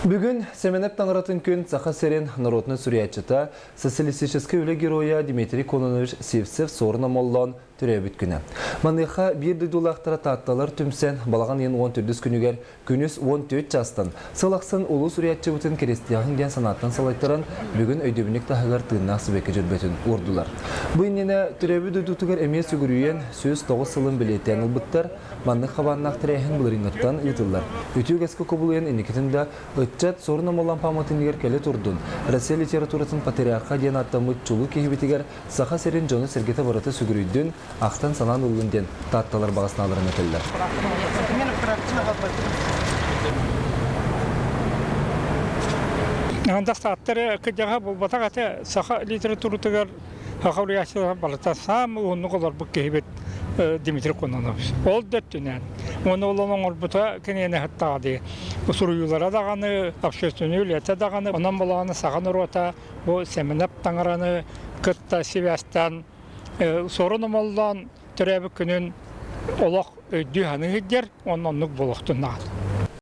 Бүгін Семенеп таңыратын күн Саха Серен народный сурьячыта социалистический үлі героя Дмитрий Кононович Севцев сорына моллан түрәбіт күні. Маныха бір дұдулақтыра татталар түмсен балаған ең 14 күнігер күніз 14 жастан. Сылақсын ұлы сурьячы бұтын керестияғын ген санаттан салайттырын бүгін өйдебінік тағығар тығынақ сібекі жүрбетін ордулар. Бұйнені түрәбі дұдутығыр әме сүгірүйен сөз 9 сылын білеттен ұлбыттар, манны қабаннақ тірәйін бұлырыңыттан ұйтылар. Өтеу кәскі көбілуен енекетінде Өтчат сорына молан паматынығыр кәлі тұрдың. Россия литературатын патриарха ден аттамыд чулу кейбетігер Саха Серен жоны сергеті бараты сүгірүйдің ақтан санан ұлынден татталар бағасына алырын өтілдер. Андақта аттары күдяға бұл батақ аты Саха литературытығыр Хақауриясыға балыта самы оны қолар бұл кейбет Дмитрий Кононович. Ол дөттінен. Оны олының орбыта кенені хаттағады. Сұруюлара дағаны, общественный үлеті дағаны, онан болағаны саған ұруата, бұл Семенеп таңыраны, күтті Севястан, сорын ұмалдан түрәбі күнін олақ өйді ғаны ғыддер, онын ұнық болықтың нағады.